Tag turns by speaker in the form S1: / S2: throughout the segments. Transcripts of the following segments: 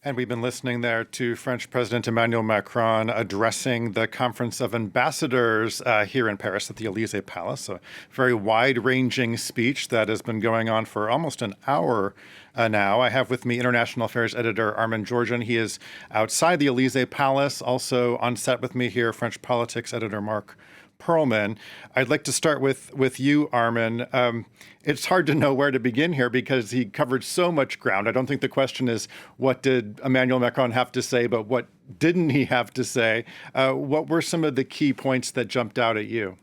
S1: And we've been listening there to French President Emmanuel Macron addressing the Conference of Ambassadors here in Paris at the Élysée Palace, a very wide-ranging speech that has been going on for almost an hour now. I have with me International Affairs editor Armin Georgian. He is outside the Élysée Palace. Also on set with me here, French politics editor Mark Perlman. I'd like to start with you, Armin. It's hard to know where to begin here because he covered so much ground. I don't think the question is what did Emmanuel Macron have to say, but what didn't he have to say? What were some of the key points that jumped out at you?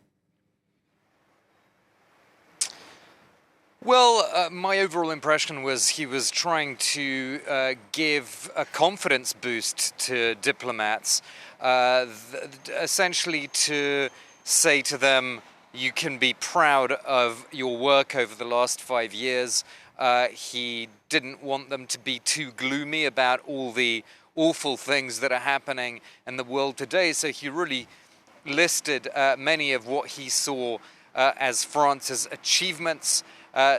S2: Well, my overall impression was he was trying to give a confidence boost to diplomats, essentially to say to them, you can be proud of your work over the last 5 years. He didn't want them to be too gloomy about all the awful things that are happening in the world today. So he really listed many of what he saw as France's achievements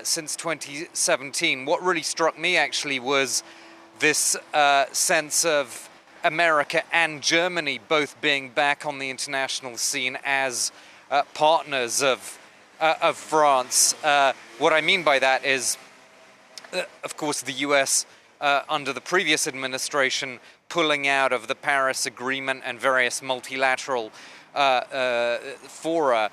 S2: since 2017. What really struck me actually was this sense of America and Germany both being back on the international scene as partners of France. What I mean by that is, of course, the US under the previous administration pulling out of the Paris Agreement and various multilateral fora,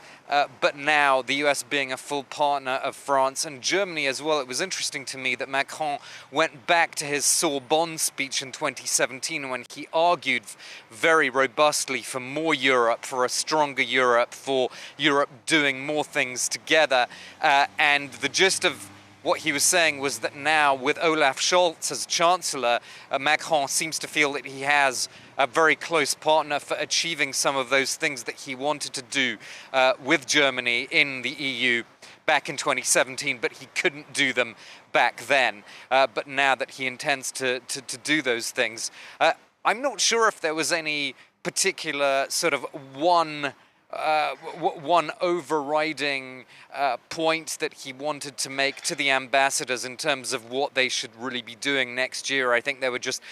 S2: but now the US being a full partner of France and Germany as well. It was interesting to me that Macron went back to his Sorbonne speech in 2017 when he argued very robustly for more Europe, for a stronger Europe, for Europe doing more things together. And the gist of what he was saying was that now, with Olaf Scholz as Chancellor, Macron seems to feel that he has a very close partner for achieving some of those things that he wanted to do with Germany in the EU back in 2017, but he couldn't do them back then. But now that he intends to do those things, I'm not sure if there was any particular sort of one overriding point that he wanted to make to the ambassadors in terms of what they should really be doing next year. I think there were just,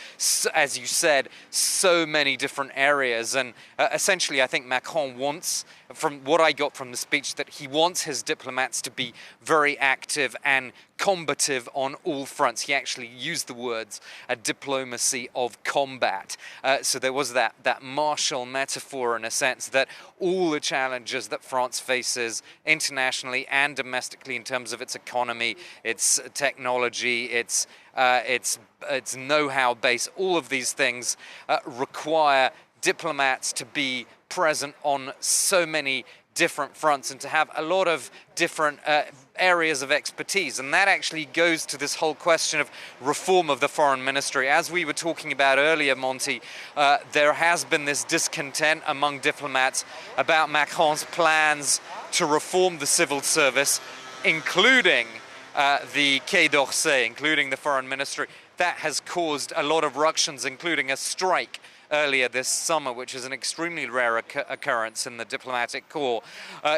S2: as you said, so many different areas. And essentially, I think Macron wants, from what I got from the speech, that he wants his diplomats to be very active and combative on all fronts. He actually used the words a diplomacy of combat. So there was that martial metaphor in a sense that all the challenges that France faces internationally and domestically in terms of its economy, its technology, its know-how base, all of these things require diplomats to be present on so many different fronts and to have a lot of different areas of expertise. And that actually goes to this whole question of reform of the foreign ministry. As we were talking about earlier, Monty, there has been this discontent among diplomats about Macron's plans to reform the civil service, including the Quai d'Orsay, including the foreign ministry. That has caused a lot of ructions, including a strike earlier this summer, which is an extremely rare occurrence in the diplomatic corps.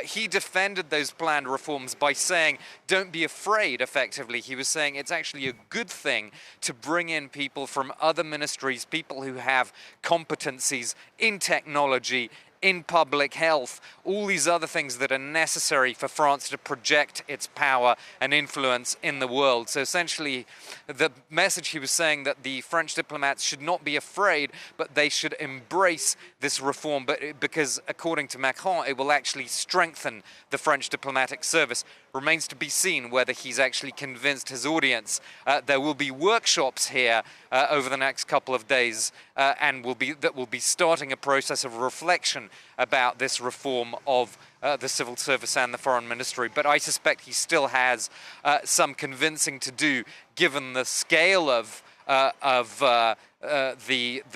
S2: He defended those planned reforms by saying, don't be afraid, effectively. He was saying it's actually a good thing to bring in people from other ministries, people who have competencies in technology, in public health, all these other things that are necessary for France to project its power and influence in the world. So essentially, the message he was saying that the French diplomats should not be afraid, but they should embrace this reform, because according to Macron, it will actually strengthen the French diplomatic service. Remains to be seen whether he's actually convinced his audience. There will be workshops here over the next couple of days, and will be starting a process of reflection about this reform of the civil service and the foreign ministry. But I suspect he still has some convincing to do, given the scale of the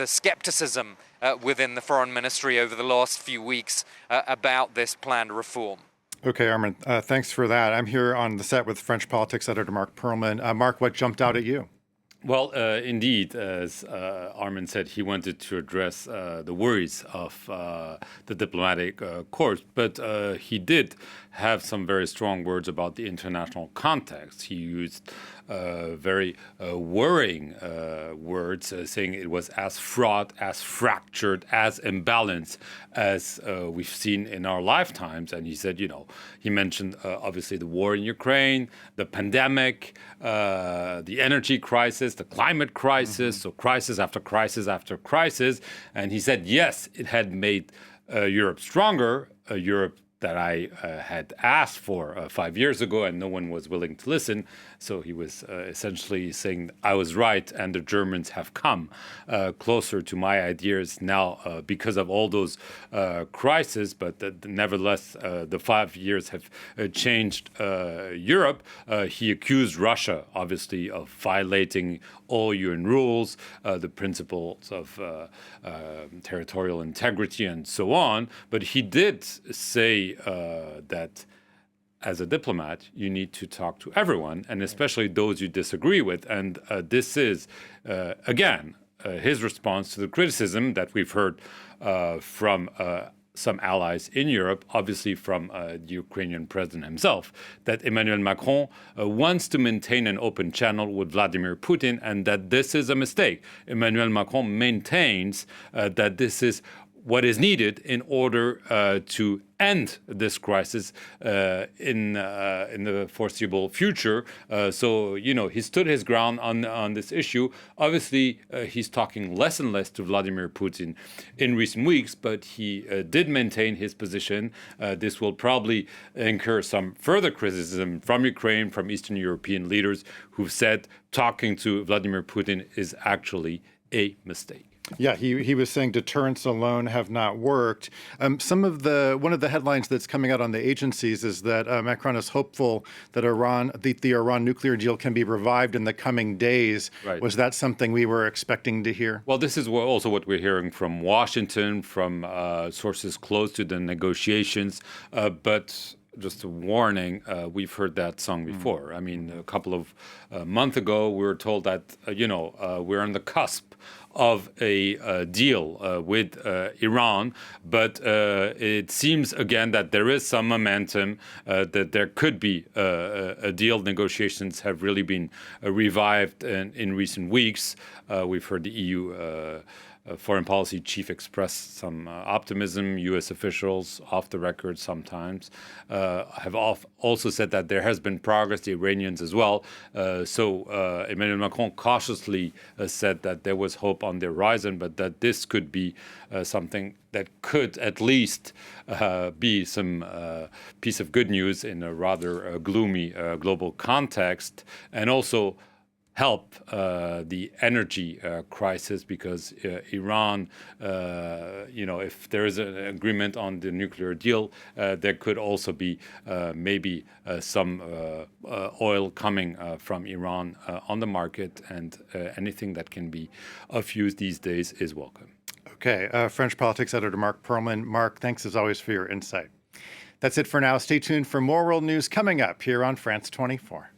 S2: skepticism within the foreign ministry over the last few weeks about this planned reform.
S1: Okay, Armin, thanks for that. I'm here on the set with French politics editor Mark Perlman. Mark, what jumped out at you?
S3: Well, indeed, as Armin said, he wanted to address the worries of the diplomatic corps, but he did have some very strong words about the international context. He used very worrying words, saying it was as fraught, as fractured, as imbalanced as we've seen in our lifetimes. And he said, he mentioned obviously the war in Ukraine, the pandemic, the energy crisis, the climate crisis, so crisis after crisis after crisis. And he said, yes, it had made Europe stronger, a Europe that I had asked for 5 years ago, and no one was willing to listen. So he was essentially saying I was right, and the Germans have come closer to my ideas now because of all those crises. But nevertheless, the 5 years have changed Europe. He accused Russia, obviously, of violating all UN rules, the principles of territorial integrity, and so on. But he did say that as a diplomat, you need to talk to everyone, and especially those you disagree with. And this is, again, his response to the criticism that we've heard from some allies in Europe, obviously from the Ukrainian president himself, that Emmanuel Macron wants to maintain an open channel with Vladimir Putin, and that this is a mistake. Emmanuel Macron maintains that this is what is needed in order to end this crisis in the foreseeable future. So, he stood his ground on this issue. Obviously, he's talking less and less to Vladimir Putin in recent weeks, but he did maintain his position. This will probably incur some further criticism from Ukraine, from Eastern European leaders who've said talking to Vladimir Putin is actually a mistake.
S1: Yeah, he was saying deterrence alone have not worked. One of the headlines that's coming out on the agencies is that Macron is hopeful that the Iran nuclear deal can be revived in the coming days.
S3: Right.
S1: Was that something we were expecting to hear?
S3: Well, this is also what we're hearing from Washington, from sources close to the negotiations, but just a warning, we've heard that song before. I mean, a couple of months ago, we were told that, we're on the cusp of a deal with Iran, but it seems again that there is some momentum, that there could be a deal. Negotiations have really been revived in recent weeks. We've heard the EU foreign policy chief expressed some optimism. U.S. officials, off the record sometimes, have also said that there has been progress, the Iranians as well. So Emmanuel Macron cautiously said that there was hope on the horizon, but that this could be something that could at least be some piece of good news in a rather gloomy global context, and also help the energy crisis, because Iran, if there is an agreement on the nuclear deal, there could also be maybe some oil coming from Iran on the market, and anything that can be of use these days is welcome.
S1: Okay, French politics editor Mark Perlman. Mark, thanks as always for your insight. That's it for now. Stay tuned for more world news coming up here on France 24.